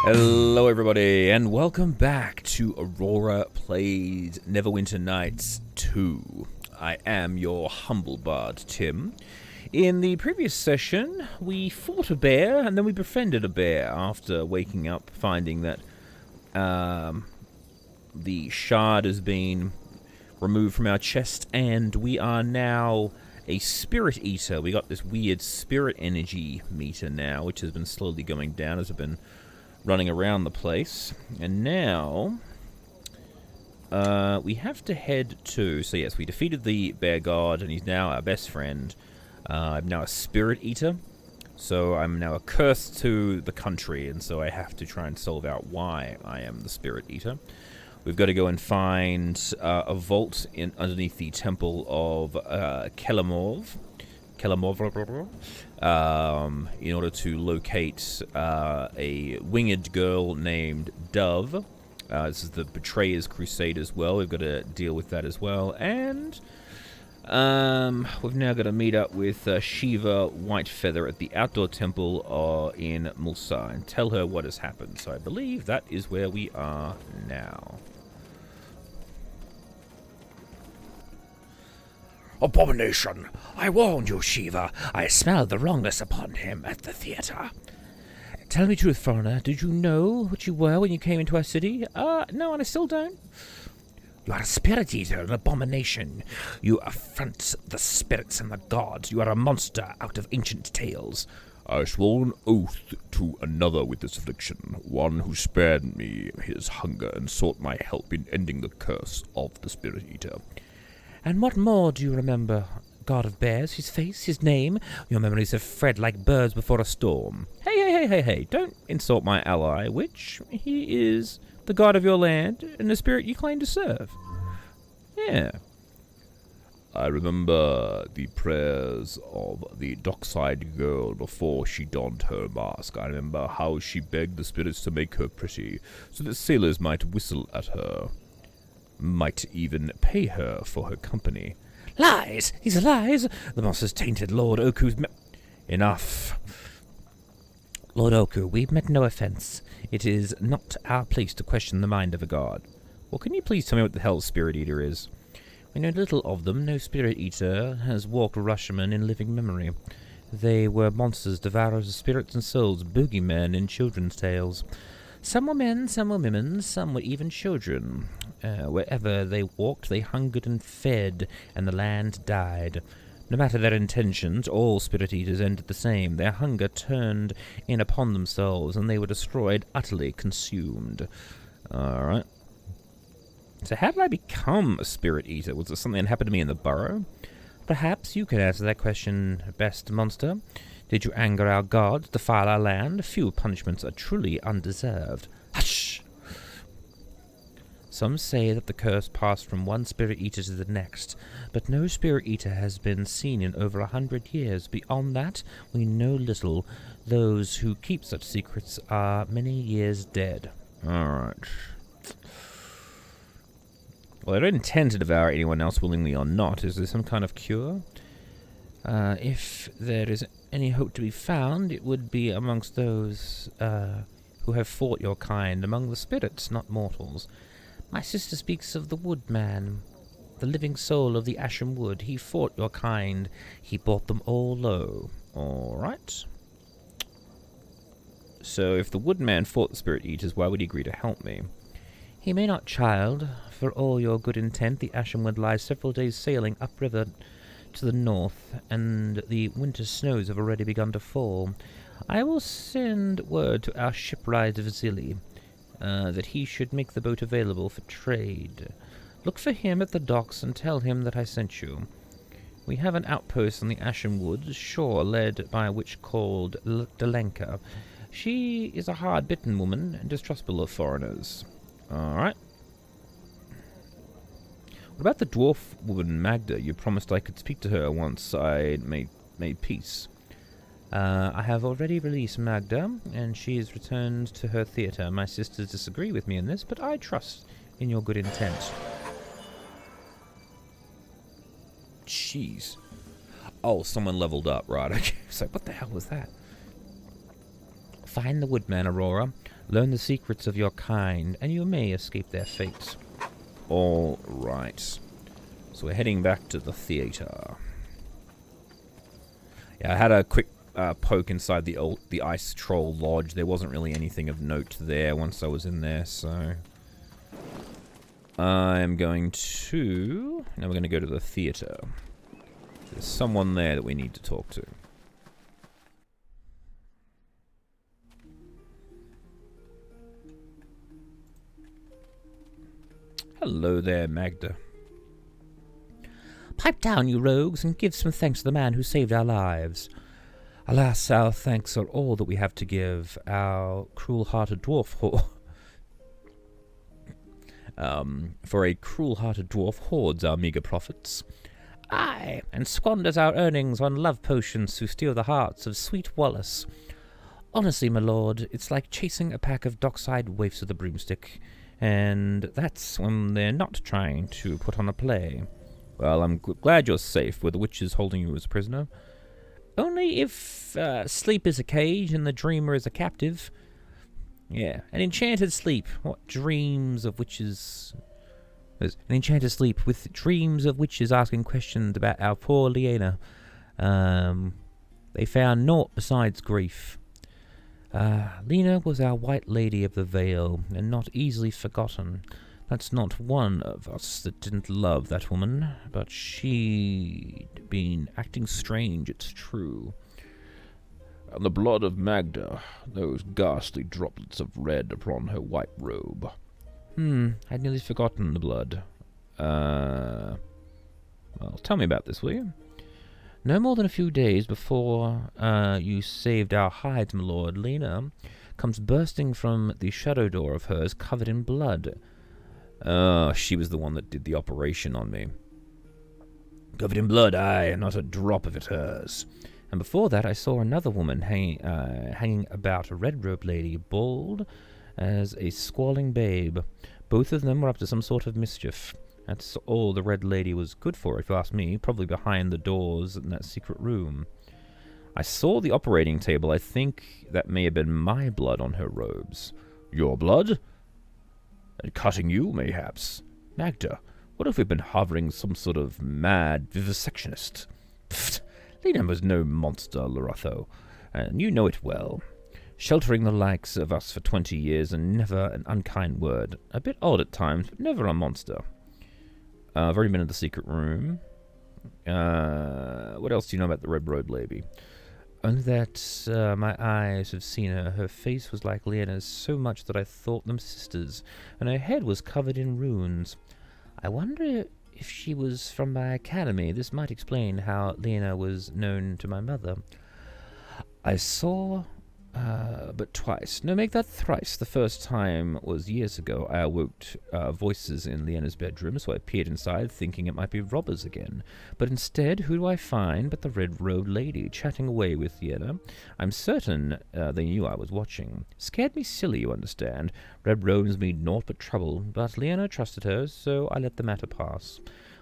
Hello everybody, and welcome back to Aurora Plays Neverwinter Nights 2. I am your humble bard, Tim. In the previous session, we fought a bear, and then we befriended a bear after waking up, finding that the shard has been removed from our chest, and we are now a spirit eater. We got this weird spirit energy meter now, which has been slowly going down as I've been running around the place. And now we have to head to... So yes, we defeated the bear god, and he's now our best friend. I'm now a spirit eater, so I'm now a curse to the country, and so I have to try and solve out why I am the spirit eater. We've got to go and find a vault underneath the temple of Kelamov, in order to locate a winged girl named Dove. This is the Betrayer's Crusade as well. We've got to deal with that as well. And we've now got to meet up with Shiva Whitefeather at the outdoor temple in Mulsa and tell her what has happened. So I believe that is where we are now. Abomination! I warned you, Shiva. I smelled the wrongness upon him at the theater. Tell me the truth, foreigner. Did you know what you were when you came into our city? No, and I still don't. You are a spirit eater, an abomination. You affront the spirits and the gods. You are a monster out of ancient tales. I swore an oath to another with this affliction, one who spared me his hunger and sought my help in ending the curse of the spirit eater. And what more do you remember, god of bears? His face, his name? Your memories have fled like birds before a storm. Hey, don't insult my ally, which he is the god of your land and the spirit you claim to serve. Yeah. I remember the prayers of the dockside girl before she donned her mask. I remember how she begged the spirits to make her pretty, so that sailors might whistle at her. Might even pay her for her company. Lies! These are lies! The monster's tainted Lord Oku's Enough. Lord Oku, we've meant no offense. It is not our place to question the mind of a god. Well, can you please tell me what the hell a spirit eater is? We know little of them. No spirit eater has walked Rashomon in living memory. They were monsters, devourers of spirits and souls, boogeymen in children's tales. Some were men, some were women, some were even children. Wherever they walked, they hungered and fed, and the land died. No matter their intentions, all spirit eaters ended the same. Their hunger turned in upon themselves, and they were destroyed, utterly consumed. Alright. So how did I become a spirit eater? Was it something that happened to me in the burrow? Perhaps you can answer that question best, monster. Did you anger our gods, defile our land? Few punishments are truly undeserved. Hush! Some say that the curse passed from one spirit eater to the next, but no spirit eater has been seen in over 100 years. Beyond that, we know little. Those who keep such secrets are many years dead. Alright. Well, I don't intend to devour anyone else willingly or not. Is there some kind of cure? If there is any hope to be found, it would be amongst those who have fought your kind, among the spirits, not mortals. My sister speaks of the Woodman, the living soul of the Ashen Wood. He fought your kind. He brought them all low. Alright. So if the Woodman fought the Spirit Eaters, why would he agree to help me? He may not, child. For all your good intent, the Ashen Wood lies several days sailing upriver to the north, and the winter snows have already begun to fall. I will send word to our shipwright Vasily that he should make the boat available for trade. Look for him at the docks and tell him that I sent you. We have an outpost on the Ashen Woods shore led by a witch called Delenka. She is a hard-bitten woman and distrustful of foreigners. Alright. What about the dwarf woman Magda? You promised I could speak to her once I made peace. I have already released Magda, and she is returned to her theater. My sisters disagree with me in this, but I trust in your good intent. Jeez. Oh, someone leveled up, right? Okay. It's like, what the hell was that? Find the Woodman, Aurora. Learn the secrets of your kind, and you may escape their fate. All right. So we're heading back to the theater. Yeah, I had a quick poke inside the Ice Troll Lodge. There wasn't really anything of note there once I was in there, so... I'm going to... Now we're going to go to the theater. There's someone there that we need to talk to. Hello there, Magda. Pipe down, you rogues, and give some thanks to the man who saved our lives. Alas, our thanks are all that we have to give. Our cruel-hearted dwarf For a cruel-hearted dwarf hoards our meager profits. Aye, and squanders our earnings on love potions to steal the hearts of sweet Wallace. Honestly, my lord, it's like chasing a pack of dockside waifs with a broomstick, and that's when they're not trying to put on a play. Well, I'm glad you're safe. Were the witches holding you as a prisoner? Only if sleep is a cage and the dreamer is a captive. Yeah, an enchanted sleep. What dreams of witches... An enchanted sleep with dreams of witches asking questions about our poor Lena. They found naught besides grief. Lena was our white lady of the Vale, and not easily forgotten. That's not one of us that didn't love that woman, but she'd been acting strange, it's true. And the blood of Magda, those ghastly droplets of red upon her white robe. I'd nearly forgotten the blood. Well, tell me about this, will you? No more than a few days before you saved our hides, my lord, Lena comes bursting from the shadow door of hers covered in blood. She was the one that did the operation on me. Covered in blood, aye, not a drop of it hers. And before that I saw another woman hanging about, a red-robed lady, bald as a squalling babe. Both of them were up to some sort of mischief. That's all the red lady was good for, if you ask me, probably behind the doors in that secret room. I saw the operating table. I think that may have been my blood on her robes. Your blood? And cutting you, mayhaps? Magda, what if we've been harboring some sort of mad vivisectionist? Pfft, Lena was no monster, Loretho, and you know it well. Sheltering the likes of us for 20 years and never an unkind word. A bit odd at times, but never a monster. I've already been in the secret room. What else do you know about the Red Road Lady? Only that my eyes have seen her. Her face was like Lena's so much that I thought them sisters, and her head was covered in runes. I wonder if she was from my academy. This might explain how Lena was known to my mother. I saw... but twice. No, make that thrice. The first time was years ago. I awoke voices in Lena's bedroom, so I peered inside, thinking it might be robbers again. But instead, who do I find but the red-robed lady, chatting away with Lena? I'm certain they knew I was watching. Scared me silly, you understand. Red robes mean naught but trouble, but Lena trusted her, so I let the matter pass.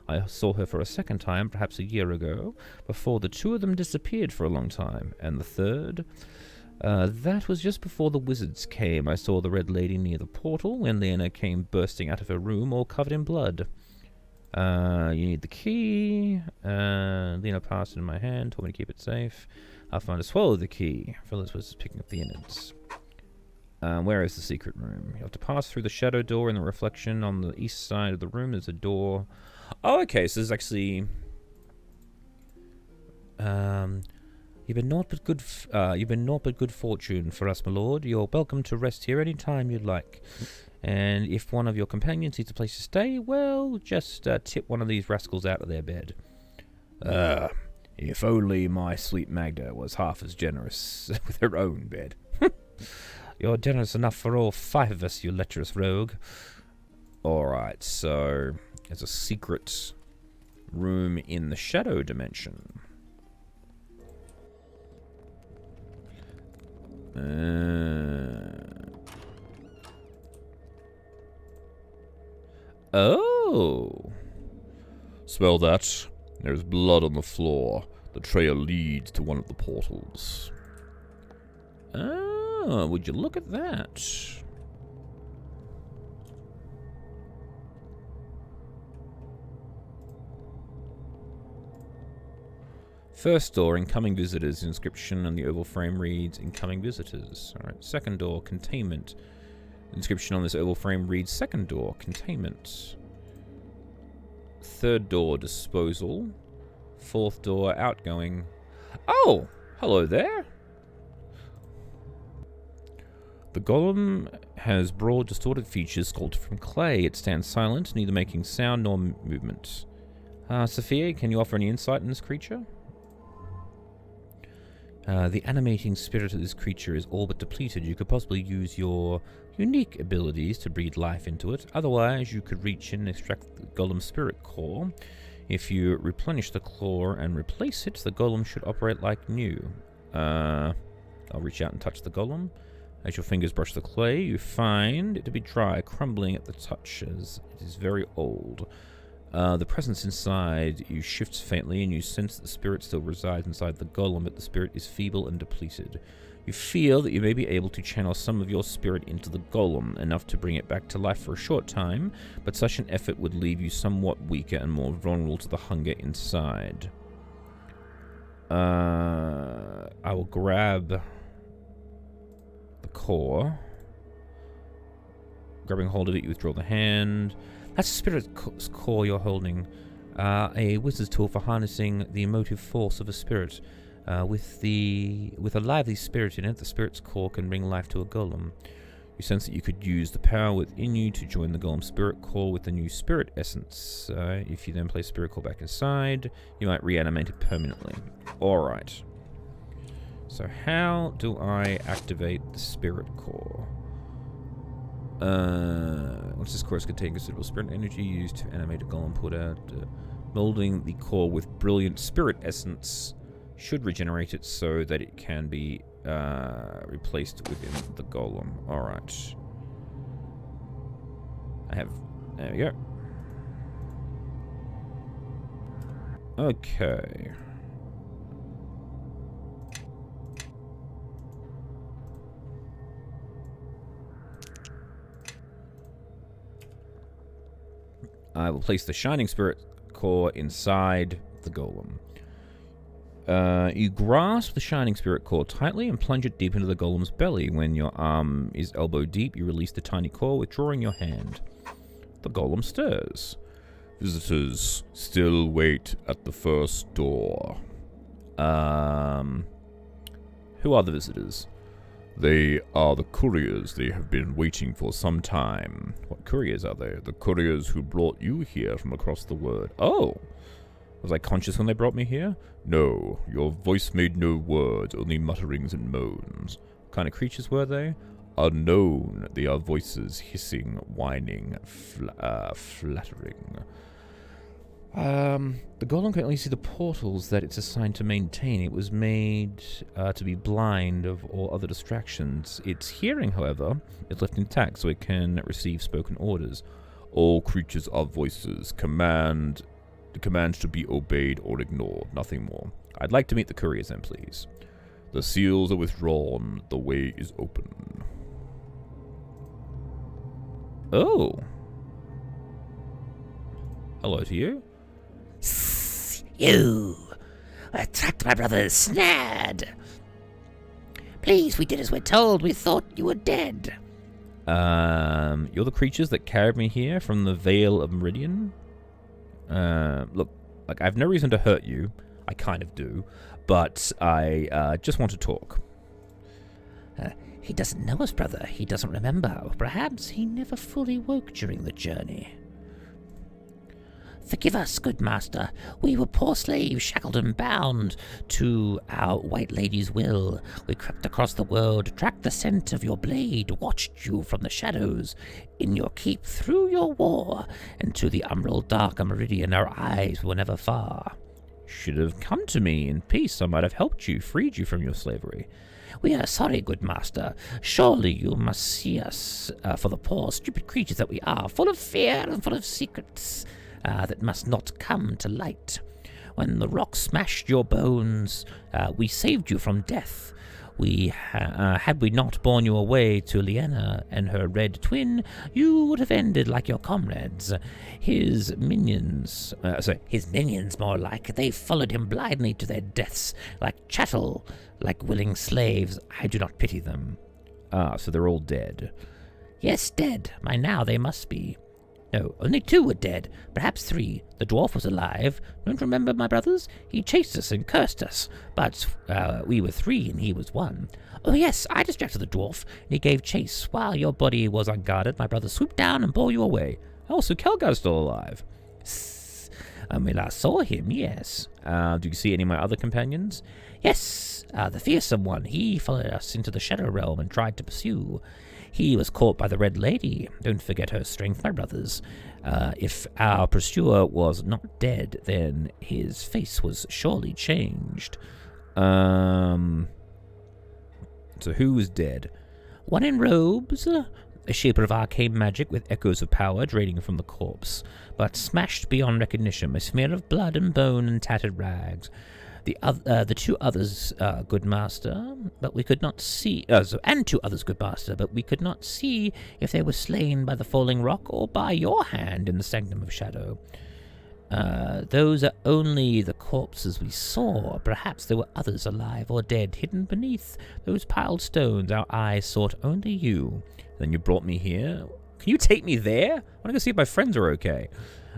I saw her for a second time, perhaps a year ago, before the two of them disappeared for a long time. And the third... that was just before the wizards came. I saw the red lady near the portal when Lena came bursting out of her room, all covered in blood. You need the key. Lena passed it in my hand, told me to keep it safe. I found to swallow the key. Phyllis was picking up the innards. Where is the secret room? You have to pass through the shadow door in the reflection on the east side of the room. There's a door. Oh, okay, so there's actually... You've been naught but good fortune for us, my lord. You're welcome to rest here any time you'd like. And if one of your companions needs a place to stay, well, just tip one of these rascals out of their bed. If only my sweet Magda was half as generous with her own bed. You're generous enough for all 5 of us, you lecherous rogue. Alright, so there's a secret room in the shadow dimension. Oh. Smell that? There's blood on the floor. The trail leads to one of the portals. Oh. Oh, would you look at that? First door, incoming visitors. Inscription on the oval frame reads, incoming visitors. Alright, second door, containment. Inscription on this oval frame reads, second door, containment. Third door, disposal. Fourth door, outgoing. Oh! Hello there! The golem has broad, distorted features sculpted from clay. It stands silent, neither making sound nor movement. Sophia, can you offer any insight in this creature? The animating spirit of this creature is all but depleted. You could possibly use your unique abilities to breathe life into it. Otherwise, you could reach in and extract the golem's spirit core. If you replenish the core and replace it, the golem should operate like new. I'll reach out and touch the golem. As your fingers brush the clay, you find it to be dry, crumbling at the touch, as it is very old. The presence inside you shifts faintly, and you sense that the spirit still resides inside the golem, but the spirit is feeble and depleted. You feel that you may be able to channel some of your spirit into the golem, enough to bring it back to life for a short time, but such an effort would leave you somewhat weaker and more vulnerable to the hunger inside. I will grab the core. Grabbing hold of it, you withdraw the hand. That's the spirit's core you're holding. A wizard's tool for harnessing the emotive force of a spirit. With a lively spirit in it, the spirit's core can bring life to a golem. You sense that you could use the power within you to join the golem's spirit core with the new spirit essence. If you then place spirit core back inside, you might reanimate it permanently. Alright. So how do I activate the spirit core? Once this core is contained, considerable spirit energy used to animate a golem put out. Molding the core with brilliant spirit essence should regenerate it so that it can be replaced within the golem. Alright. There we go. Okay. I will place the Shining Spirit core inside the golem. You grasp the Shining Spirit core tightly and plunge it deep into the golem's belly. When your arm is elbow deep, you release the tiny core, withdrawing your hand. The golem stirs. Visitors still wait at the first door. Who are the visitors? They are the couriers. They have been waiting for some time. What couriers are they? The couriers who brought you here from across the world. Oh! Was I conscious when they brought me here? No, your voice made no words, only mutterings and moans. What kind of creatures were they? Unknown. They are voices hissing, whining, flattering. The golem can only see the portals that it's assigned to maintain. It was made to be blind of all other distractions. Its hearing, however, is left intact, so it can receive spoken orders. All creatures are voices. Commands to be obeyed or ignored, nothing more. I'd like to meet the couriers then, please. The seals are withdrawn. The way is open. Oh. Hello to you. You attacked my brother's snared. Please, we did as we're told. We thought you were dead. You're the creatures that carried me here from the Vale of Meridian? Look, like, I have no reason to hurt you. I kind of do. But I just want to talk. He doesn't know us, brother. He doesn't remember. Perhaps he never fully woke during the journey. Forgive us, good master. We were poor slaves, shackled and bound to our white lady's will. We crept across the world, tracked the scent of your blade, watched you from the shadows in your keep through your war, and to the umbral dark meridian our eyes were never far. Should have come to me in peace. I might have helped you, freed you from your slavery. We are sorry, good master. Surely you must see us for the poor, stupid creatures that we are, full of fear and full of secrets that must not come to light. When the rock smashed your bones, we saved you from death. Had we not borne you away to Lyanna and her red twin, you would have ended like your comrades. His minions, more like, they followed him blindly to their deaths, like chattel, like willing slaves. I do not pity them. Ah, so they're all dead. Yes, dead. By now they must be. No, only 2 were dead, perhaps 3. The dwarf was alive. Don't you remember, my brothers? He chased us and cursed us, but we were 3 and he was 1. Oh yes, I distracted the dwarf, and he gave chase. While your body was unguarded, my brother swooped down and bore you away. Oh, so Kelgar's still alive. We last saw him, yes. Do you see any of my other companions? Yes, the fearsome one. He followed us into the Shadow Realm and tried to pursue. He was caught by the Red Lady. Don't forget her strength, my brothers. If our pursuer was not dead, then his face was surely changed. So who was dead? One in robes, a shaper of arcane magic with echoes of power draining from the corpse, but smashed beyond recognition, a smear of blood and bone and tattered rags. The 2 others, good master, but we could not see. And 2 others, good master, but we could not see if they were slain by the falling rock or by your hand in the sanctum of shadow. Those are only the corpses we saw. Perhaps there were others alive or dead, hidden beneath those piled stones. Our eyes sought only you. Then you brought me here? Can you take me there? I want to go see if my friends are okay.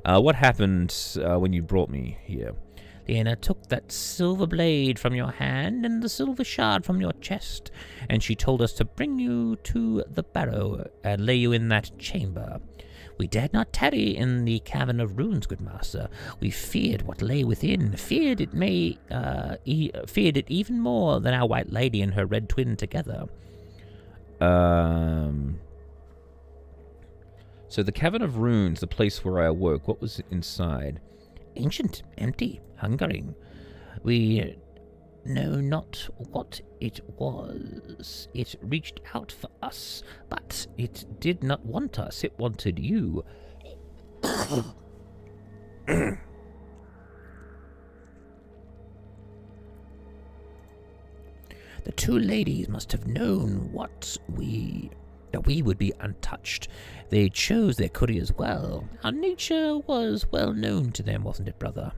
What happened when you brought me here? Lyanna took that silver blade from your hand and the silver shard from your chest, and she told us to bring you to the barrow and lay you in that chamber. We dared not tarry in the cavern of runes, good master. We feared what lay within, feared it even more than our white lady and her red twin together. So the cavern of runes, the place where I awoke, what was inside? Ancient, empty, hungering. We know not what it was. It reached out for us, but it did not want us. It wanted you. The 2 ladies must have known that we would be untouched. They chose their couriers well. Our nature was well known to them, wasn't it, brother?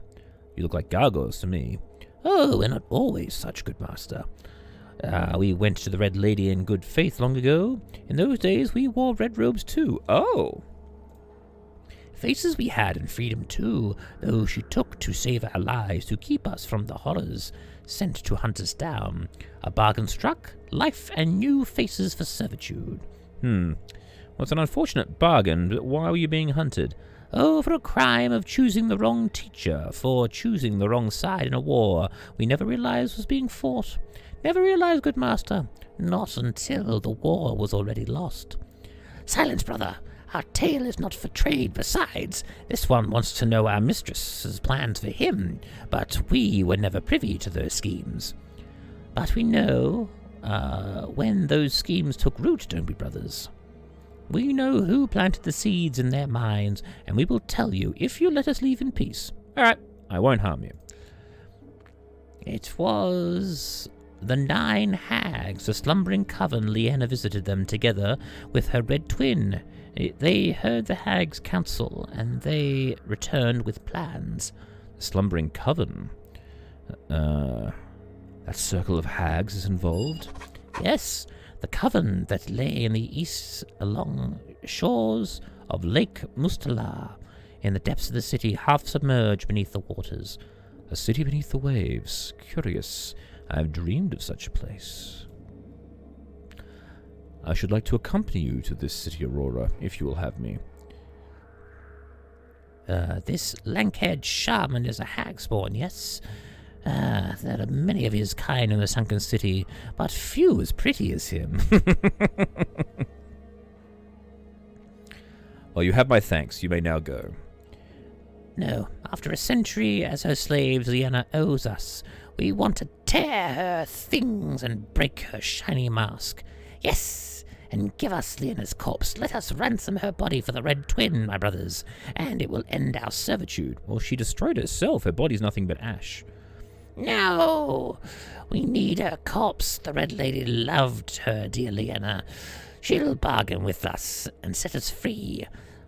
You look like gargoyles to me. Oh, we're not always such, good master. We went to the Red Lady in good faith long ago. In those days, we wore red robes too. Oh! Faces we had, and freedom too, though she took to save our lives, to keep us from the horrors sent to hunt us down. A bargain struck, life and new faces for servitude. Well, it's an unfortunate bargain, but why were you being hunted? Oh, for a crime of choosing the wrong teacher, for choosing the wrong side in a war we never realized was being fought. Never realized, good master, not until the war was already lost. Silence, brother. Our tale is not for trade. Besides, this one wants to know our mistress's plans for him, but we were never privy to those schemes. But we know when those schemes took root, don't we, brothers? We know who planted the seeds in their minds, and we will tell you if you let us leave in peace. All right, I won't harm you. It was the 9 hags, the slumbering coven. Lyanna visited them together with her red twin. They heard the hags' counsel, and they returned with plans. The slumbering coven? That circle of hags is involved? Yes, the coven that lay in the east along shores of Lake Mustala, in the depths of the city, half submerged beneath the waters. A city beneath the waves. Curious. I've dreamed of such a place. I should like to accompany you to this city, Aurora, if you will have me. This lank-haired shaman is a hag spawn, yes? There are many of his kind in the sunken city, but few as pretty as him. Well, you have my thanks. You may now go. No, after a century as her slaves, Lyanna owes us. We want to tear her things and break her shiny mask. Yes, and give us Lyanna's corpse. Let us ransom her body for the Red Twin, my brothers, and it will end our servitude. Well, she destroyed herself. Her body's nothing but ash. No! We need her corpse. The Red Lady loved her dearly, and she'll bargain with us and set us free.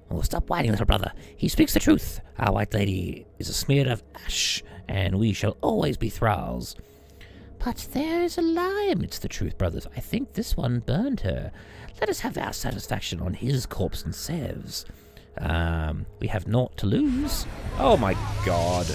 Oh, stop whining, little brother. He speaks the truth. Our White Lady is a smear of ash, and we shall always be thralls. But there is a lie amidst the truth, brothers. I think this one burned her. Let us have our satisfaction on his corpse and Sev's. We have naught to lose. Oh my god.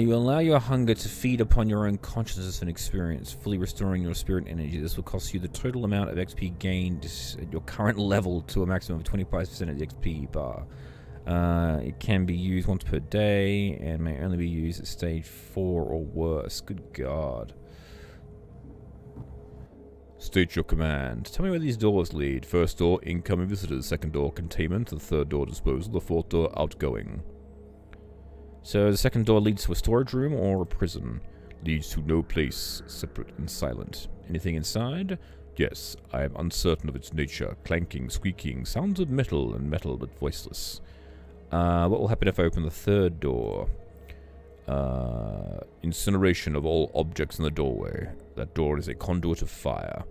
You allow your hunger to feed upon your own consciousness and experience, fully restoring your spirit energy. This will cost you the total amount of XP gained at your current level to a maximum of 25% of the XP bar. It can be used once per day and may only be used at stage 4 or worse. Good God. State your command. Tell me where these doors lead. First door, incoming visitors. Second door, containment. The third door, disposal. The fourth door, outgoing. So the second door leads to a storage room or a prison. Leads to no place, separate and silent. Anything inside? Yes, I am uncertain of its nature. Clanking, squeaking, sounds of metal and metal but voiceless. What will happen if I open the third door? Incineration of all objects in the doorway. That door is a conduit of fire.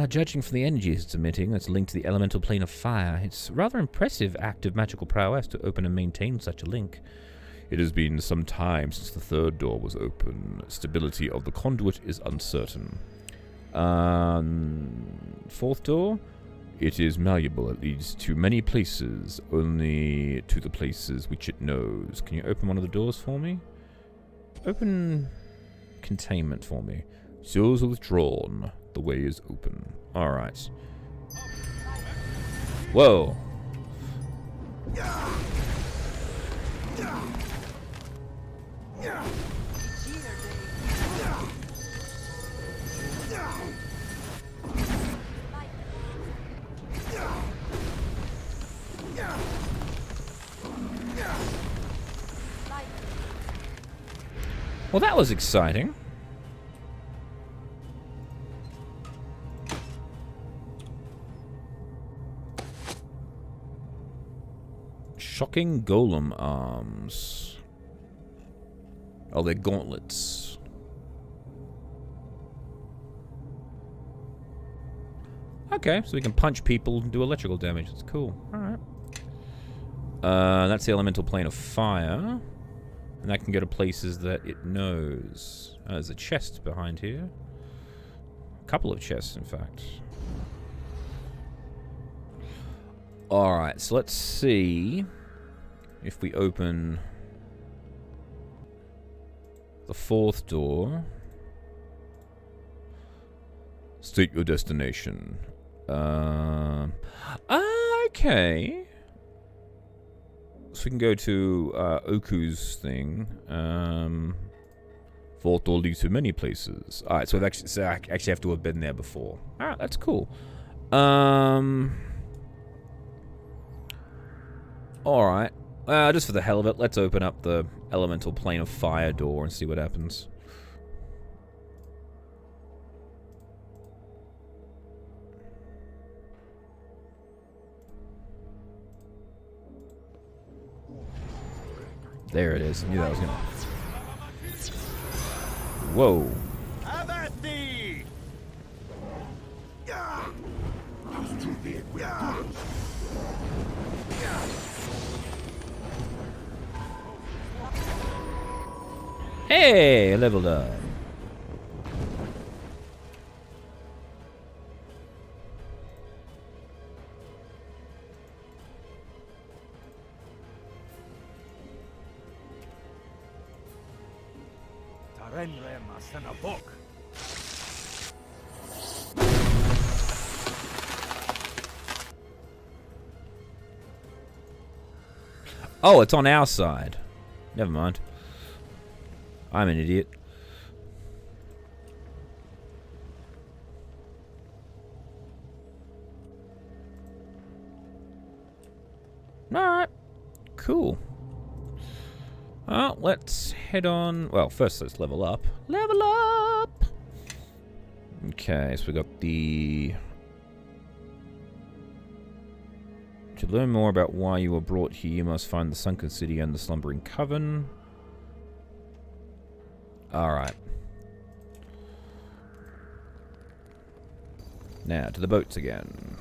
Judging from the energies it's emitting, that's linked to the elemental plane of fire. It's a rather impressive act of magical prowess to open and maintain such a link. It has been some time since the third door was open. Stability of the conduit is uncertain. Fourth door? It is malleable. It leads to many places, only to the places which it knows. Can you open one of the doors for me? Open containment for me. Seals are withdrawn. The way is open. Alright. Whoa. Well, that was exciting. Shocking golem arms. Oh, they're gauntlets. Okay, so we can punch people and do electrical damage. That's cool. Alright. That's the elemental plane of fire. And that can go to places that it knows. There's a chest behind here. A couple of chests, in fact. Alright, so let's see if we open the fourth door. State your destination. Okay. So we can go to Oku's thing. Fourth door leads to many places. Alright, so I actually have to have been there before. Alright, that's cool. Alright. Just for the hell of it, let's open up the elemental plane of fire door and see what happens. There it is. I knew that was gonna... Whoa. Hey, leveled up. Oh, it's on our side. Never mind. I'm an idiot. cool. Let's head on. Well, first let's level up. Level up! Okay, so we got the... To learn more about why you were brought here, you must find the sunken city and the slumbering coven. Alright. Now, to the boats again.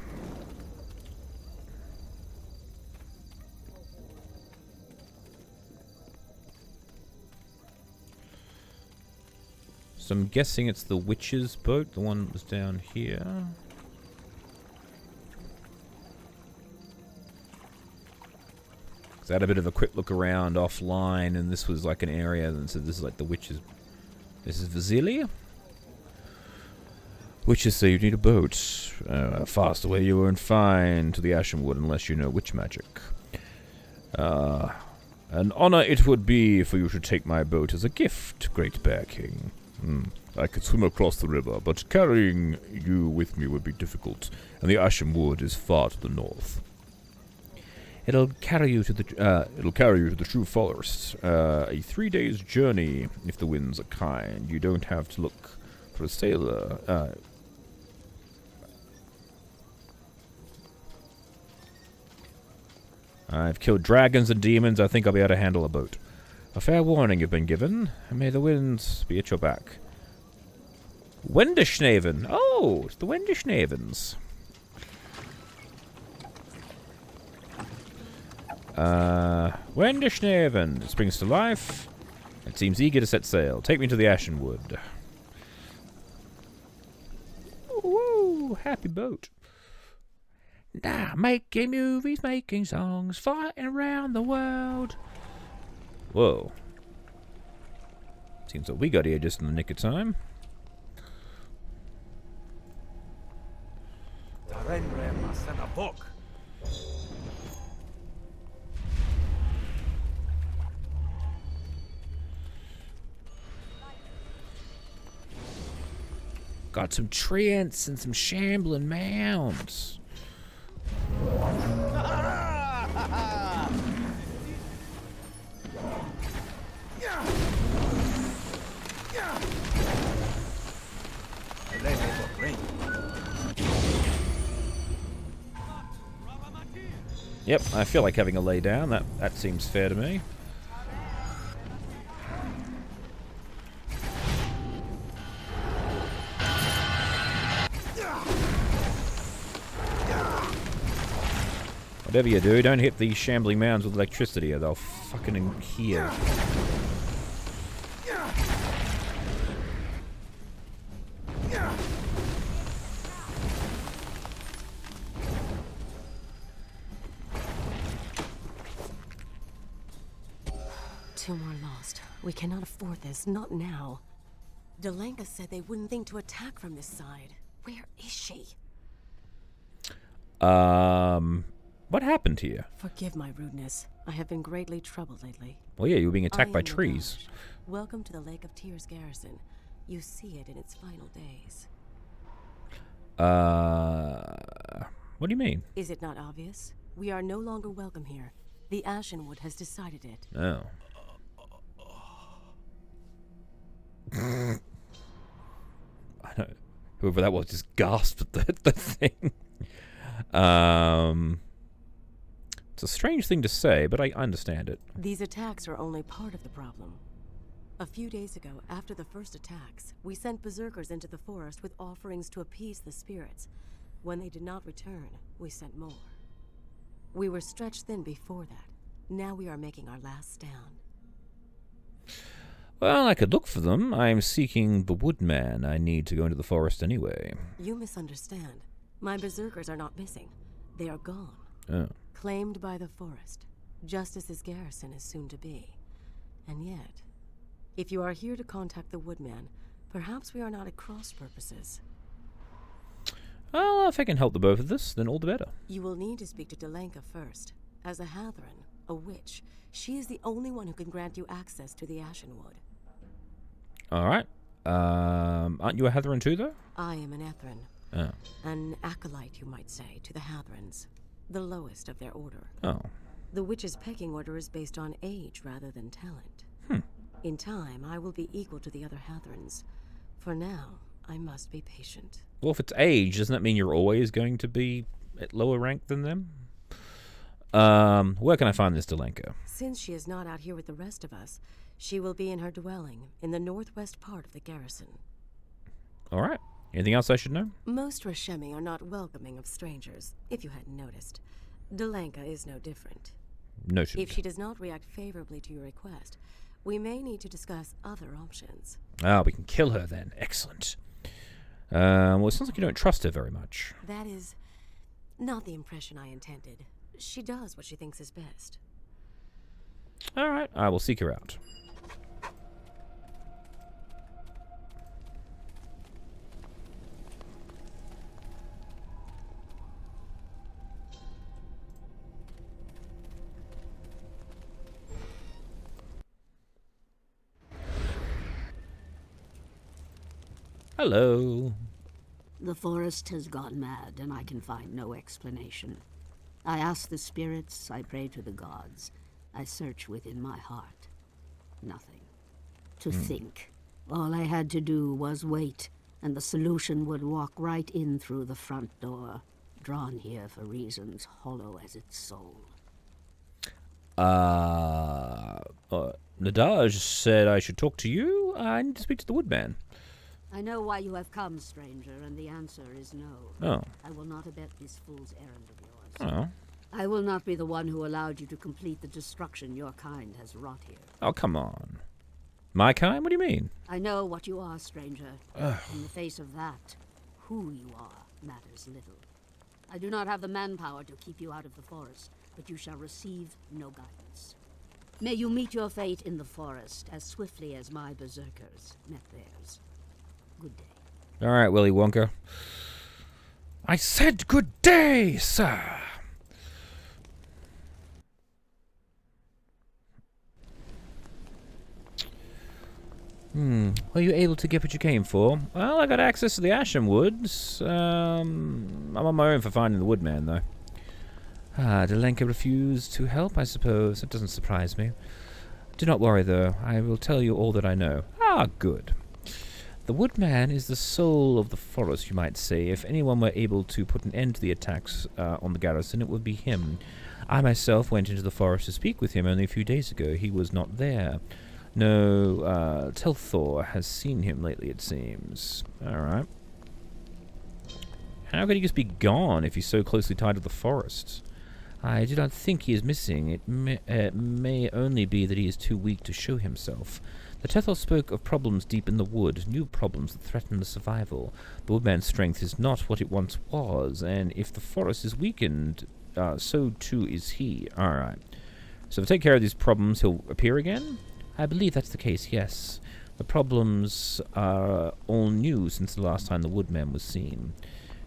So I'm guessing it's the witch's boat, the one that was down here. So I had a bit of a quick look around offline, and this was like an area, and so this is like the witch's... This is Vasilia? Witches say you need a boat. Fast away you won't find to the Ashenwood unless you know witch magic. An honor it would be for you to take my boat as a gift, great Bear King. I could swim across the river, but carrying you with me would be difficult, and the Ashenwood is far to the north. It'll carry you to the true forest. A 3 days journey, if the winds are kind. You don't have to look for a sailor. I've killed dragons and demons. I think I'll be able to handle a boat. A fair warning you've been given. May the winds be at your back. Wenderschnaven. Oh, it's the Wenderschnavens. Wenderschnaven. It springs to life. It seems eager to set sail. Take me to the Ashenwood. Woo! Happy boat. Now, making movies, making songs, fighting around the world. Whoa. Seems like we got here just in the nick of time. Got some treants and some shambling mounds. Yep, I feel like having a lay down. That seems fair to me. Whatever you do, don't hit these shambling mounds with electricity or they'll fucking heal. Two more lost. We cannot afford this, not now. Delenka said they wouldn't think to attack from this side. Where is she? What happened here? Forgive my rudeness. I have been greatly troubled lately. Well, yeah, you were being attacked by I am trees. Nagash. Welcome to the Lake of Tears garrison. You see it in its final days. What do you mean? Is it not obvious? We are no longer welcome here. The Ashenwood has decided it. Oh. I know. Whoever that was just gasped at the thing. It's a strange thing to say, but I understand it. These attacks are only part of the problem. A few days ago, after the first attacks, we sent berserkers into the forest with offerings to appease the spirits. When they did not return, we sent more. We were stretched thin before that. Now we are making our last stand. Well, I could look for them. I'm seeking the woodman. I need to go into the forest anyway. You misunderstand. My berserkers are not missing. They are gone. Oh. Claimed by the forest, just as this garrison is soon to be. And yet, if you are here to contact the woodman, perhaps we are not at cross purposes. Well, if I can help the both of us, then all the better. You will need to speak to Delenka first. As a Hatherin, a witch, she is the only one who can grant you access to the Ashenwood. Alright. Aren't you a Hatherin too, though? I am an Ethrin. Oh. An acolyte, you might say, to the Hatherins. The lowest of their order. Oh. The witch's pecking order is based on age rather than talent. In time, I will be equal to the other Hathrans. For now, I must be patient. Well, if it's age, doesn't that mean you're always going to be at lower rank than them? Where can I find this Delenka? Since she is not out here with the rest of us, she will be in her dwelling in the northwest part of the garrison. All right. Anything else I should know? Most Rashemi are not welcoming of strangers, if you hadn't noticed. Delenka is no different. Noted. If she does not react favorably to your request, we may need to discuss other options. Ah, we can kill her then. Excellent. Well, it sounds like you don't trust her very much. That is not the impression I intended. She does what she thinks is best. All right. I will seek her out. Hello. The forest has gone mad, and I can find no explanation. I ask the spirits, I pray to the gods. I search within my heart. Nothing. To think. All I had to do was wait, and the solution would walk right in through the front door, drawn here for reasons hollow as its soul. Nadaj said I should talk to you. I need to speak to the woodman. I know why you have come, stranger, and the answer is no. Oh. I will not abet this fool's errand of yours. Oh. I will not be the one who allowed you to complete the destruction your kind has wrought here. Oh, come on. My kind? What do you mean? I know what you are, stranger. In the face of that, who you are matters little. I do not have the manpower to keep you out of the forest, but you shall receive no guidance. May you meet your fate in the forest as swiftly as my berserkers met theirs. Good day. All right, Willy Wonka. I said good day, sir. Were you able to get what you came for? Well, I got access to the Asham Woods. I'm on my own for finding the woodman, though. Delenka refused to help, I suppose. That doesn't surprise me. Do not worry, though. I will tell you all that I know. Ah, good. The woodman is the soul of the forest, you might say. If anyone were able to put an end to the attacks on the garrison, it would be him. I myself went into the forest to speak with him only a few days ago. He was not there. No, Telthor has seen him lately, it seems. Alright. How could he just be gone if he's so closely tied to the forest? I do not think he is missing. It may only be that he is too weak to show himself. The Tethel spoke of problems deep in the wood, new problems that threaten the survival. The woodman's strength is not what it once was, and if the forest is weakened, so too is he. Alright. So if I take care of these problems, he'll appear again? I believe that's the case, yes. The problems are all new since the last time the woodman was seen.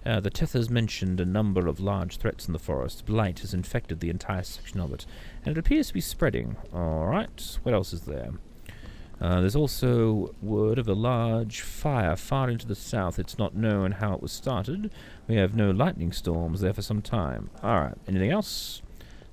The Tethers mentioned a number of large threats in the forest. Blight has infected the entire section of it, and it appears to be spreading. Alright, what else is there? There's also word of a large fire far into the south. It's not known how it was started. We have no lightning storms there for some time. Alright, anything else?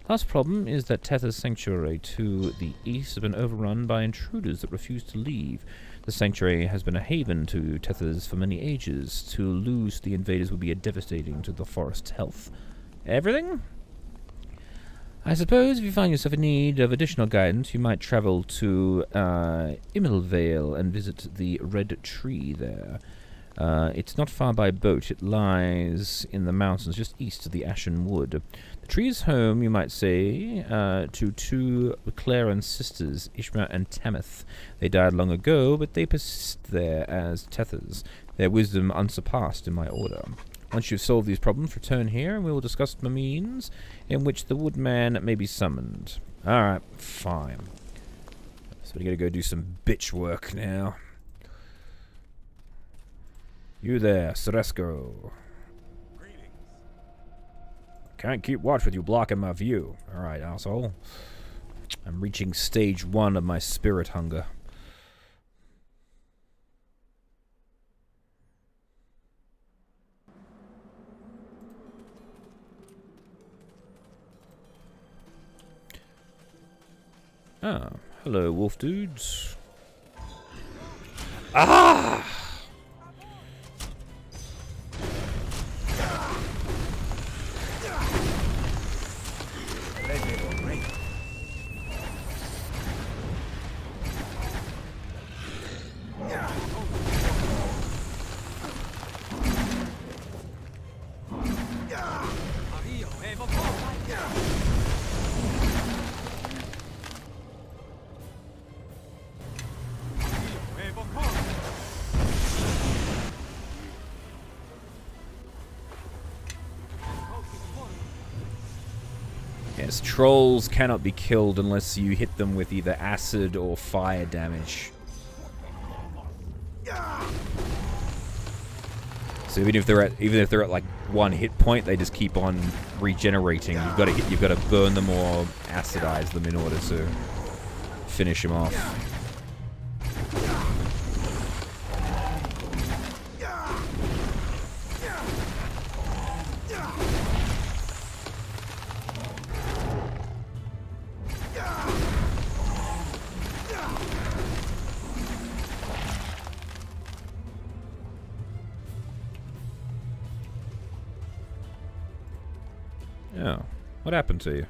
Last problem is that Tether's sanctuary to the east has been overrun by intruders that refuse to leave. The sanctuary has been a haven to Tethers for many ages. To lose the invaders would be devastating to the forest's health. Everything? I suppose if you find yourself in need of additional guidance, you might travel to Immelvale and visit the Red Tree there. It's not far by boat. It lies in the mountains just east of the Ashen Wood. The tree is home, you might say, to two Claren sisters, Ishma and Tamith. They died long ago, but they persist there as Tethers, their wisdom unsurpassed in my order. Once you've solved these problems, return here, and we will discuss the means in which the woodman may be summoned. Alright, fine. So we gotta go do some bitch work now. You there, Ceresco. Greetings. Can't keep watch with you blocking my view. Alright, asshole. I'm reaching stage 1 of my spirit hunger. Ah, hello, wolf dudes. Ah! Yes, trolls cannot be killed unless you hit them with either acid or fire damage. So even if they're at like 1 hit point, they just keep on regenerating. You've got to burn them or acidize them in order to finish them off. Oh, what happened to you?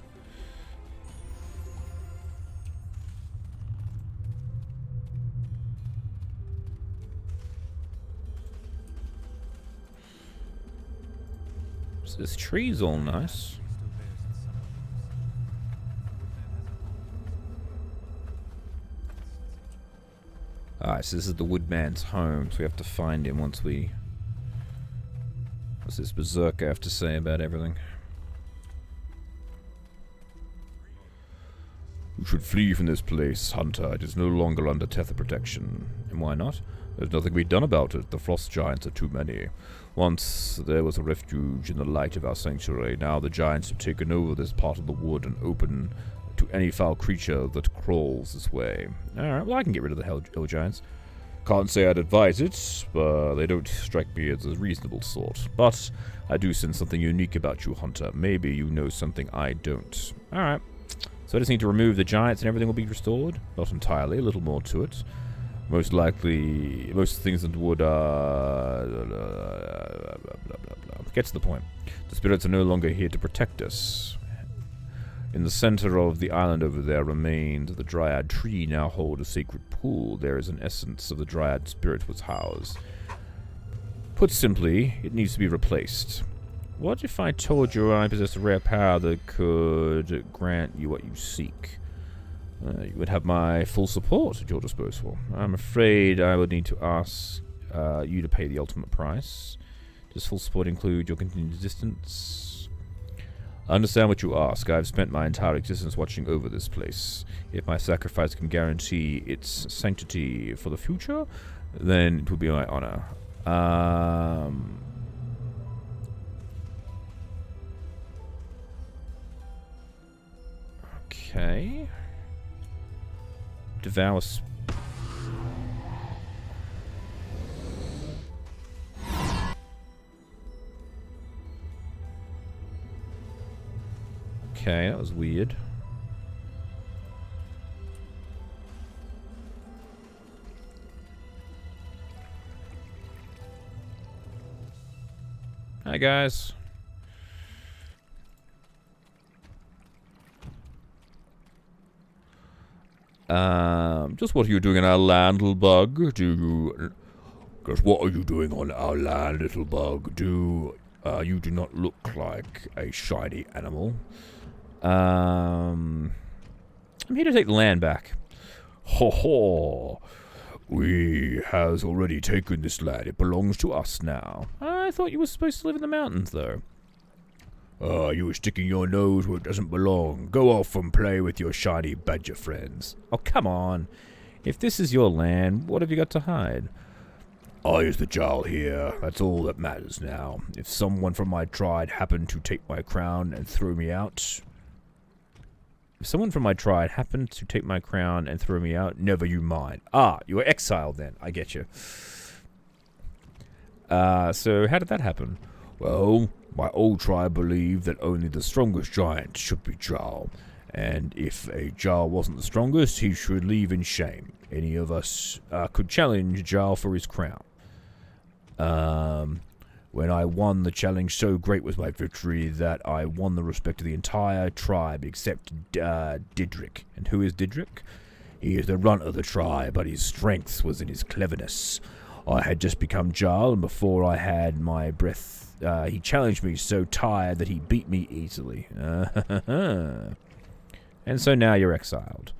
So this tree's all nice. Alright, so this is the woodman's home, so we have to find him once we... What's this berserker have to say about everything? You should flee from this place, Hunter. It is no longer under Tether protection. And why not? There's nothing to be done about it. The frost giants are too many. Once there was a refuge in the light of our sanctuary. Now the giants have taken over this part of the wood and open to any foul creature that crawls this way. Alright, well I can get rid of the hill giants. Can't say I'd advise it, but they don't strike me as a reasonable sort. But I do sense something unique about you, Hunter. Maybe you know something I don't. Alright. So I just need to remove the giants and everything will be restored? Not entirely, a little more to it. Most likely, most things in the wood are... Get to the point. The spirits are no longer here to protect us. In the center of the island over there remains the dryad tree, now hold a sacred pool. There is an essence of the dryad spirit was housed. Put simply, it needs to be replaced. What if I told you I possess a rare power that could grant you what you seek? You would have my full support at your disposal. I'm afraid I would need to ask you to pay the ultimate price. Does full support include your continued existence? I understand what you ask. I've spent my entire existence watching over this place. If my sacrifice can guarantee its sanctity for the future, then it would be my honor. Okay. Devour. Okay, that was weird. Hi guys. Just what are you doing in our land, little bug? Just what are you doing on our land, little bug? You do not look like a shiny animal. I'm here to take the land back. Ho ho! We has already taken this land. It belongs to us now. I thought you were supposed to live in the mountains, though. You were sticking your nose where it doesn't belong. Go off and play with your shiny badger friends. Oh, come on. If this is your land, what have you got to hide? I is the Jarl here. That's all that matters now. If someone from my tribe happened to take my crown and throw me out... If someone from my tribe happened to take my crown and throw me out, never you mind. Ah, you were exiled then. I get you. So how did that happen? Well, my old tribe believed that only the strongest giant should be Jarl, And if a Jarl wasn't the strongest, he should leave in shame. Any of us could challenge Jarl for his crown. When I won the challenge, so great was my victory that I won the respect of the entire tribe except Didrik. And who is Didrik? He is the runt of the tribe, but his strength was in his cleverness. I had just become Jarl, and before I had my breath, he challenged me so tired that he beat me easily. And so now you're exiled.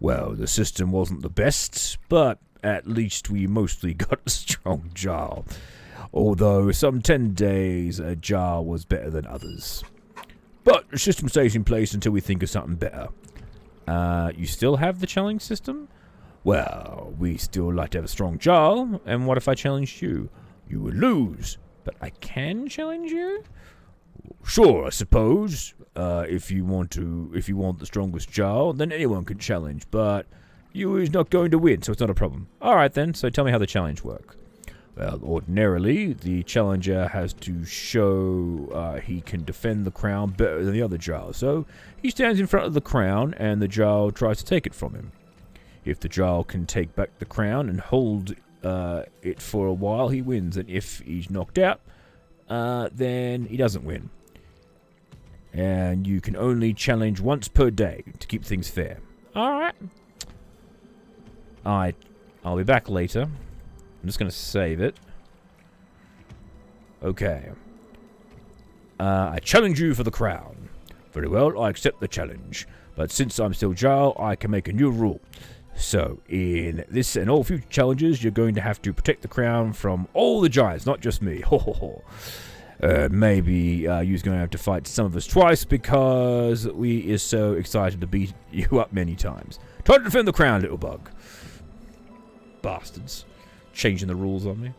Well, the system wasn't the best, but at least we mostly got a strong Jarl. Although some 10 days a Jarl was better than others. But the system stays in place until we think of something better. You still have the challenge system? Well, we still like to have a strong Jarl. And what if I challenged you? You would lose. But I can challenge you? Sure, I suppose. If you want the strongest Jarl, then anyone can challenge. But you is not going to win, so it's not a problem. All right then. So tell me how the challenge works. Well, ordinarily, the challenger has to show he can defend the crown better than the other Jarl. So he stands in front of the crown, and the Jarl tries to take it from him. If the Jarl can take back the crown and hold it for a while, he wins. And if he's knocked out, then he doesn't win. And you can only challenge once per day to keep things fair. Alright. I'll be back later. I'm just going to save it. Okay. I challenge you for the crown. Very well, I accept the challenge. But since I'm still Jarl, I can make a new rule. So, in this and all future challenges, you're going to have to protect the crown from all the giants, not just me. Ho ho ho. Maybe you're going to have to fight some of us twice because we is so excited to beat you up many times. Try to defend the crown, little bug. Bastards. Changing the rules on me.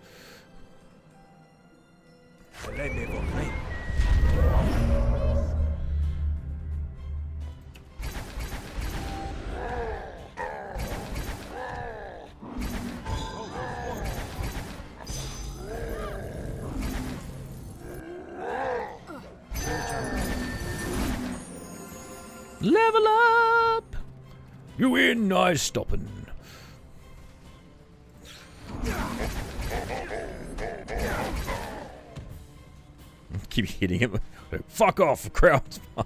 Level up! You win, I stoppin'. Keep hitting him. Fuck off, the crown's mine.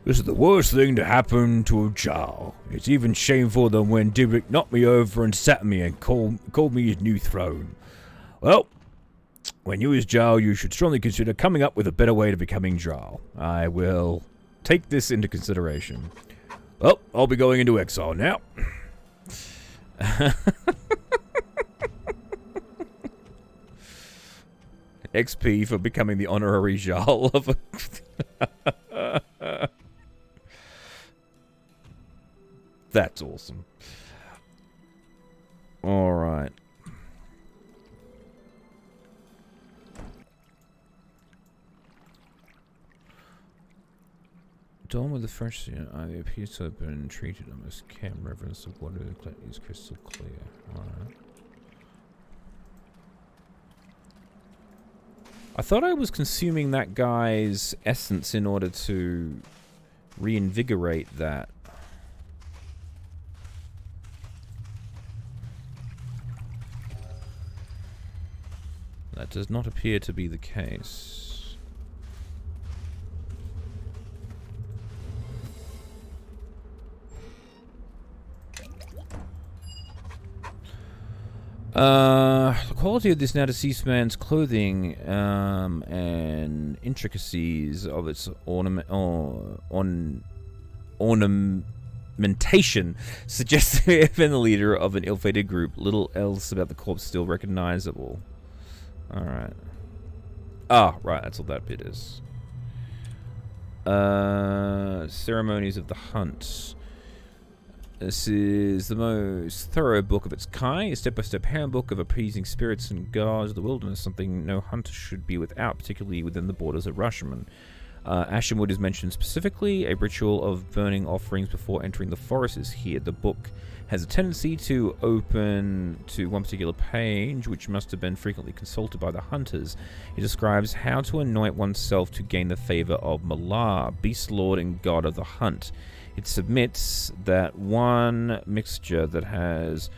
This is the worst thing to happen to a Jarl. It's even shameful than when Dibrik knocked me over and sat me and called me his new throne. Well, when you is Jarl, you should strongly consider coming up with a better way to becoming Jarl. I will take this into consideration. Well, I'll be going into exile now. XP for becoming the honorary Jarl of a... That's awesome. Alright. Dawn with the fresh ivy appears to have been treated almost care and reverence. The water is crystal clear. Alright. I thought I was consuming that guy's essence in order to reinvigorate that. That does not appear to be the case. The quality of this now deceased man's clothing and intricacies of its ornamentation suggests to have been the leader of an ill-fated group. Little else about the corpse still recognizable. Alright. Ah, right, that's what that bit is. Ceremonies of the Hunt. This is the most thorough book of its kind, a step-by-step handbook of appeasing spirits and gods of the wilderness, something no hunter should be without, particularly within the borders of Rashomon. Ashenwood is mentioned specifically. A ritual of burning offerings before entering the forest is here. The book has a tendency to open to one particular page, which must have been frequently consulted by the hunters. It describes how to anoint oneself to gain the favor of Malar, beast lord and god of the hunt. It submits that one mixture that has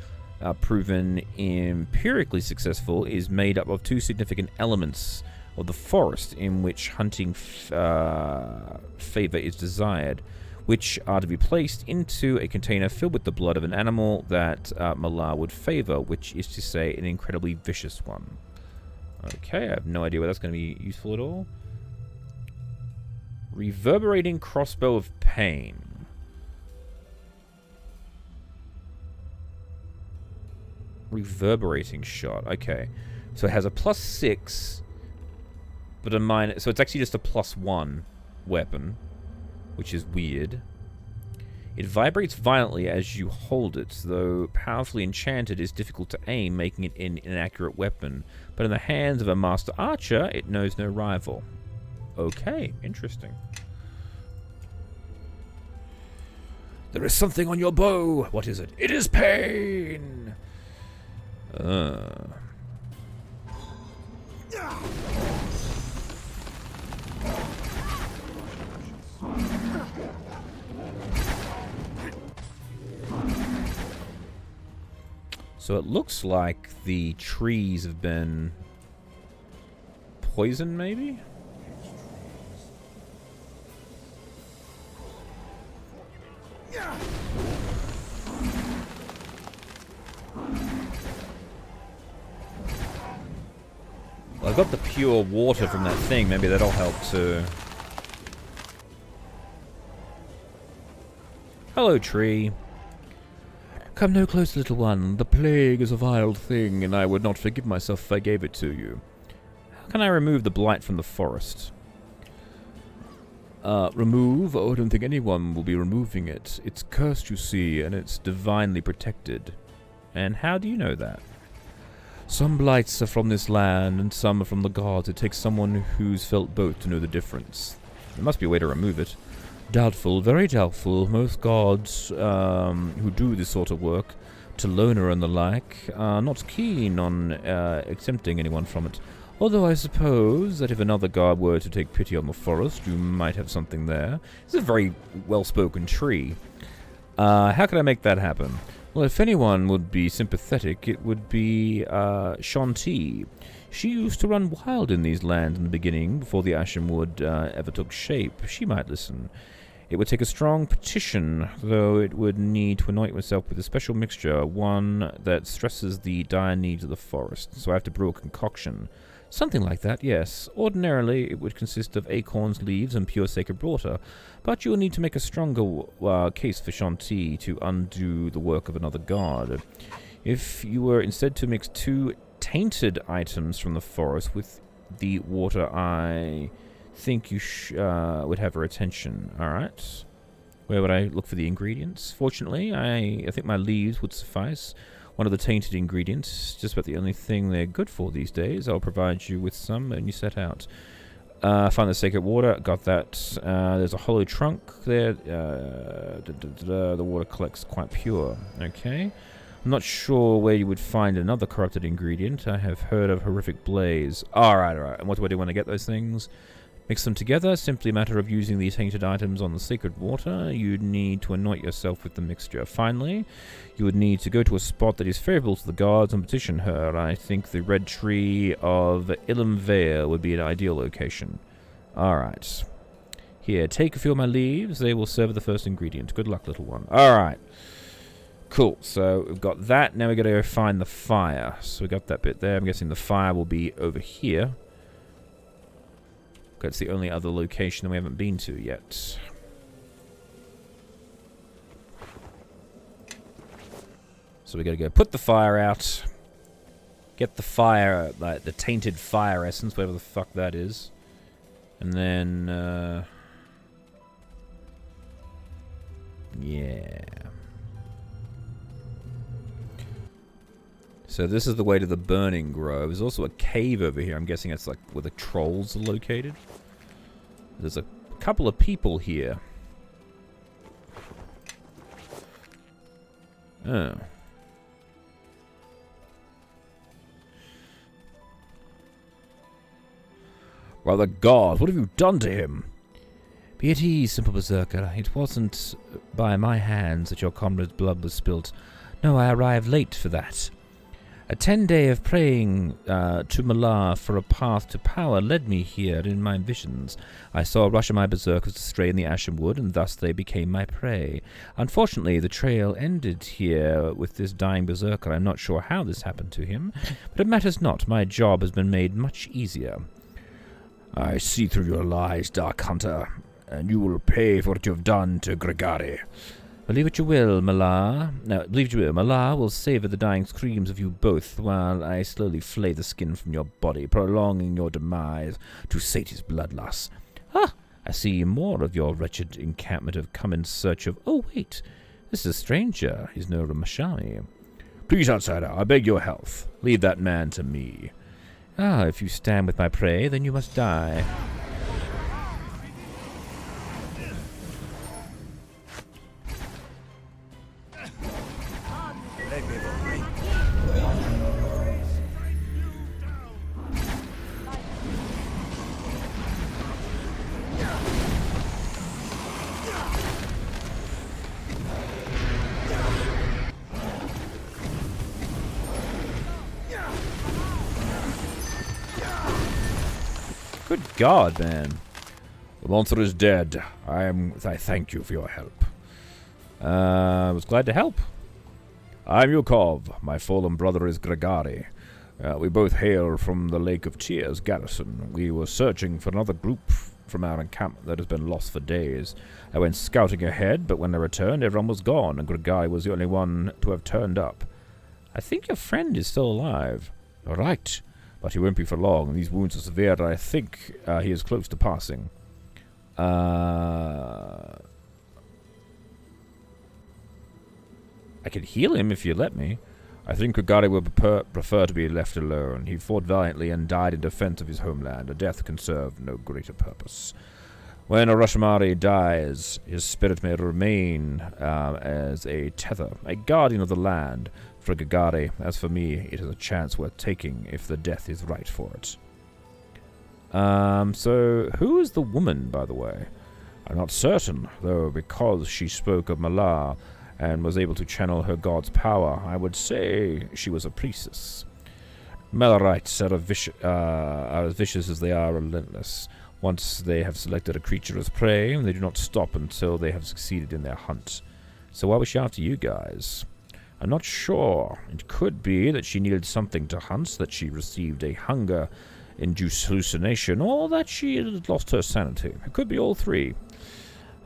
proven empirically successful is made up of two significant elements of the forest in which hunting favor is desired, which are to be placed into a container filled with the blood of an animal that Malar would favor, which is to say an incredibly vicious one. Okay, I have no idea whether that's going to be useful at all. Reverberating crossbow of pain. Reverberating shot. Okay, so it has a +6, but a minus. So it's actually just a +1 weapon, which is weird. It vibrates violently as you hold it, though powerfully enchanted is difficult to aim, making it an inaccurate weapon. But in the hands of a master archer, it knows no rival. Okay, interesting. There is something on your bow. What is it? It is pain. So it looks like the trees have been poisoned, maybe? Well, I've got the pure water from that thing. Maybe that'll help too. Hello, tree. Come no close, little one. The plague is a vile thing, and I would not forgive myself if I gave it to you. How can I remove the blight from the forest? Remove? Oh, I don't think anyone will be removing it. It's cursed, you see, and it's divinely protected. And how do you know that? Some blights are from this land, and some are from the gods. It takes someone who's felt both to know the difference. There must be a way to remove it. Doubtful, very doubtful. Most gods who do this sort of work, to Loner and the like, are not keen on exempting anyone from it. Although I suppose that if another god were to take pity on the forest, you might have something there. It's a very well-spoken tree. How can I make that happen? Well, if anyone would be sympathetic, it would be Shanti. She used to run wild in these lands in the beginning, before the Ashenwood ever took shape. She might listen. It would take a strong petition, though it would need to anoint myself with a special mixture, one that stresses the dire needs of the forest. So I have to brew a concoction. Something like that, yes. Ordinarily, it would consist of acorns, leaves, and pure sacred water, but you will need to make a stronger case for Shanti to undo the work of another god. If you were instead to mix two tainted items from the forest with the water, I think you would have her attention. Alright. Where would I look for the ingredients? Fortunately, I think my leaves would suffice. One of the tainted ingredients, just about the only thing they're good for these days. I'll provide you with some and you set out. Find the sacred water, got that. There's a hollow trunk there. The water collects quite pure. Okay. I'm not sure where you would find another corrupted ingredient. I have heard of horrific blaze. Alright. And what do I do when I get those things? Mix them together. Simply a matter of using the tainted items on the sacred water. You'd need to anoint yourself with the mixture. Finally, you would need to go to a spot that is favorable to the gods and petition her. I think the red tree of Ilimvale would be an ideal location. Alright. Here, take a few of my leaves. They will serve as the first ingredient. Good luck, little one. Alright. Cool. So, we've got that. Now we've got to go find the fire. So, we got that bit there. I'm guessing the fire will be over here. That's the only other location that we haven't been to yet. So we gotta go put the fire out. Get the fire, like the tainted fire essence, whatever the fuck that is. And then, yeah. So this is the way to the Burning Grove. There's also a cave over here. I'm guessing it's like where the trolls are located. There's a couple of people here. Oh. Well, the gods, what have you done to him? Be at ease, simple berserker. It wasn't by my hands that your comrade's blood was spilt. No, I arrived late for that. A 10-day of praying to Malar for a path to power led me here in my visions. I saw a rush of my berserkers astray in the Ashen Wood, and thus they became my prey. Unfortunately, the trail ended here with this dying berserker. I'm not sure how this happened to him, but it matters not. My job has been made much easier. I see through your lies, Dark Hunter, and you will pay for what you have done to Gregari. Believe what you will, Malar. No, believe what you will. Malar will savor the dying screams of you both while I slowly flay the skin from your body, prolonging your demise to sate his bloodlust. Ah, I see more of your wretched encampment have come in search of... Oh, wait. This is a stranger. He's no Ramashami. Please, outsider, I beg your health. Leave that man to me. Ah, if you stand with my prey, then you must die. Good God, man. The monster is dead. I thank you for your help. I was glad to help. I'm Yukov. My fallen brother is Gregari. We both hail from the Lake of Tears garrison. We were searching for another group from our encampment that has been lost for days. I went scouting ahead, but when I returned, everyone was gone, and Gregari was the only one to have turned up. I think your friend is still alive. All right. But he won't be for long. These wounds are severe, and I think he is close to passing. I can heal him if you let me. I think Gregari would prefer to be left alone. He fought valiantly and died in defense of his homeland. A death can serve no greater purpose. When a Rashomari dies, his spirit may remain as a tether, a guardian of the land for Gregari. As for me, it is a chance worth taking if the death is right for it. So who is the woman, by the way? I'm not certain, though, because she spoke of Malar and was able to channel her god's power. I would say she was a priestess. Malarites are as vicious as they are relentless. Once they have selected a creature as prey, they do not stop until they have succeeded in their hunt. So why was she after you guys? I'm not sure. It could be that she needed something to hunt, that she received a hunger-induced hallucination, or that she had lost her sanity. It could be all three.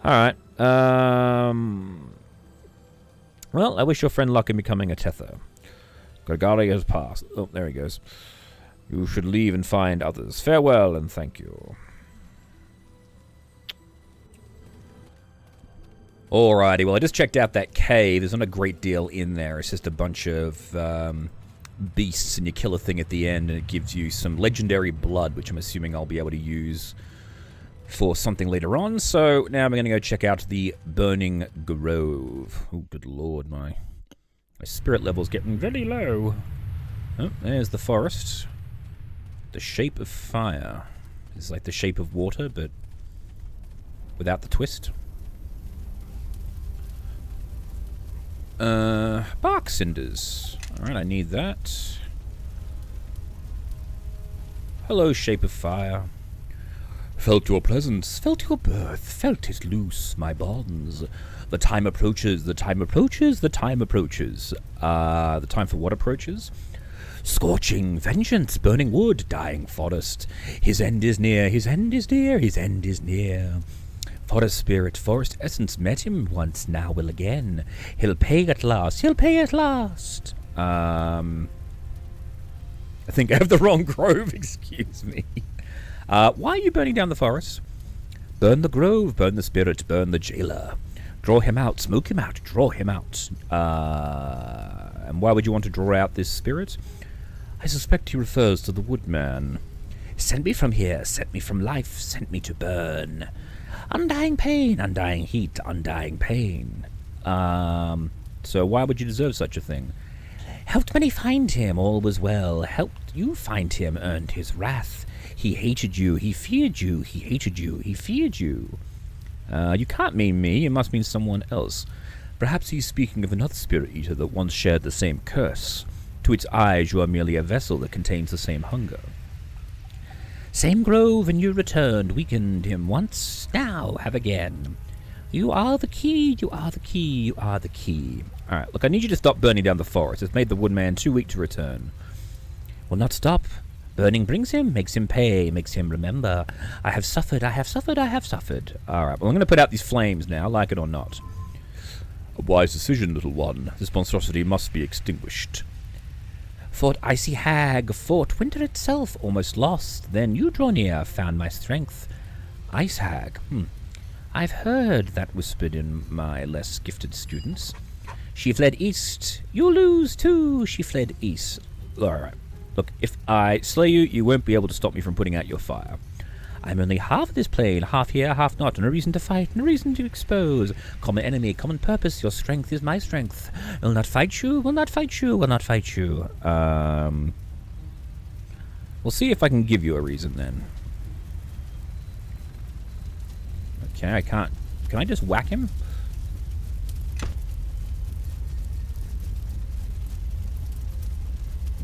Alright. Well, I wish your friend luck in becoming a Tether. Gregari has passed. Oh, there he goes. You should leave and find others. Farewell, and thank you. Alrighty, well, I just checked out that cave. There's not a great deal in there. It's just a bunch of beasts, and you kill a thing at the end, and it gives you some legendary blood, which I'm assuming I'll be able to use for something later on. So now I'm going to go check out the Burning Grove. Oh, good lord, my spirit level's getting very low. Oh, there's the forest. The Shape of Fire. It's like the Shape of Water, but without the twist. Bark cinders. Alright, I need that. Hello, Shape of Fire. Felt your presence, felt your birth, felt it loose, my bonds. The time approaches, the time approaches, the time approaches. The time for what approaches? Scorching vengeance, burning wood, dying forest. His end is near, his end is near, his end is near. Forest spirit, forest essence met him once, now will again. He'll pay at last, he'll pay at last. I think I have the wrong grove, excuse me. Why are you burning down the forest? Burn the grove, burn the spirit, burn the jailer. Draw him out, smoke him out, draw him out. And why would you want to draw out this spirit? I suspect he refers to the woodman. sent me from here, sent me from life, sent me to burn. Undying pain, undying heat, undying pain. So why would you deserve such a thing? Helped many find him, all was well. Helped you find him, earned his wrath. He hated you, he feared you, he hated you, he feared you. You can't mean me, it must mean someone else. Perhaps he's speaking of another spirit eater that once shared the same curse. To its eyes, you are merely a vessel that contains the same hunger. Same grove, and you returned, weakened him once, now have again. You are the key, you are the key, you are the key. Alright, look, I need you to stop burning down the forest. It's made the woodman too weak to return. Will not stop. Burning brings him, makes him pay, makes him remember. I have suffered, I have suffered, I have suffered. Alright, well, I'm going to put out these flames now, like it or not. A wise decision, little one. This monstrosity must be extinguished. Fought icy hag, fought winter itself, almost lost. Then you draw near, found my strength. Ice hag, I've heard that whispered in my less gifted students. She fled east. You lose too. She fled east. Alright. Look, if I slay you, you won't be able to stop me from putting out your fire. I'm only half of this plane, half here, half not. No reason to fight, no reason to expose. Common enemy, common purpose. Your strength is my strength. Will not fight you, will not fight you, will not fight you. We'll see if I can give you a reason then. Okay, I can't. Can I just whack him?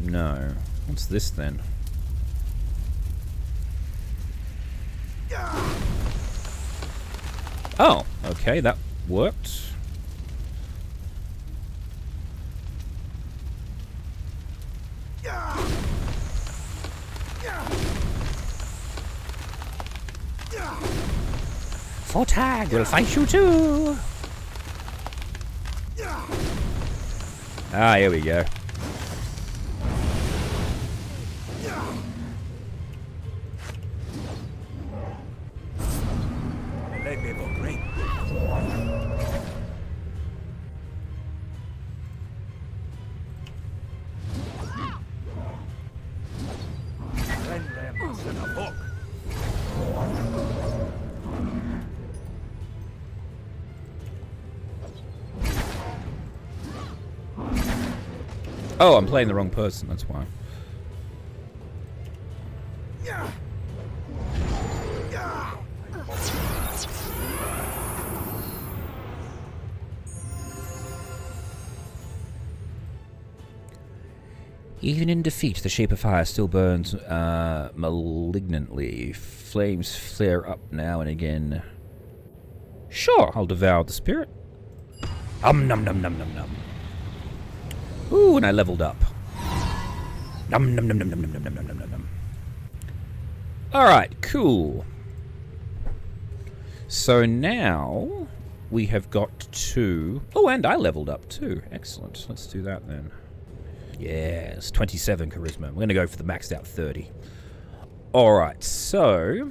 No. What's this then? Oh, okay, that worked. For tag, we'll fight you too. Ah, here we go. Oh, I'm playing the wrong person, that's why. Even in defeat, the shape of fire still burns malignantly. Flames flare up now and again. Sure, I'll devour the spirit. Num num num num num num. Ooh, and I leveled up. Num num num num num num num num num num. Alright, cool. So now we have got to... Oh, and I leveled up too. Excellent. Let's do that then. Yes, 27 charisma. We're going to go for the maxed out 30. Alright, so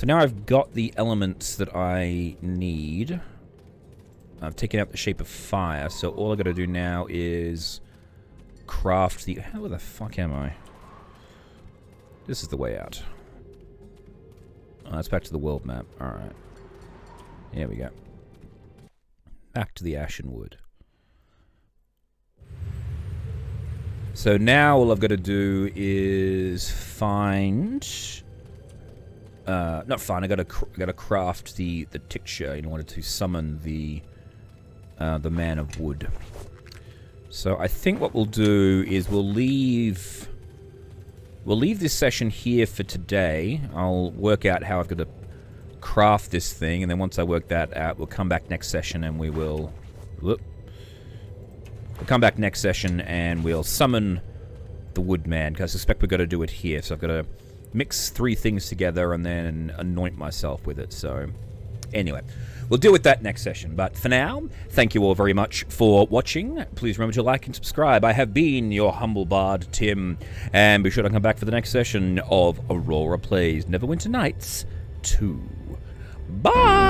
now I've got the elements that I need. I've taken out the shape of fire, so all I got to do now is craft the... How the fuck am I? This is the way out. Oh, that's back to the world map. Alright. Here we go. Back to the Ashen Wood. So now all I've got to do is find... not find, I got to craft the tincture in order to summon the Man of Wood. So I think what we'll do is we'll leave this session here for today. I'll work out how I've got to craft this thing, and then once I work that out, we'll come back next session and we will... Whoop. We'll come back next session and we'll summon the Woodman, because I suspect we've got to do it here. So I've got to mix 3 things together and then anoint myself with it. So anyway, we'll deal with that next session. But for now, thank you all very much for watching. Please remember to like and subscribe. I have been your humble bard, Tim. And be sure to come back for the next session of Aurora Plays Neverwinter Nights 2. Bye!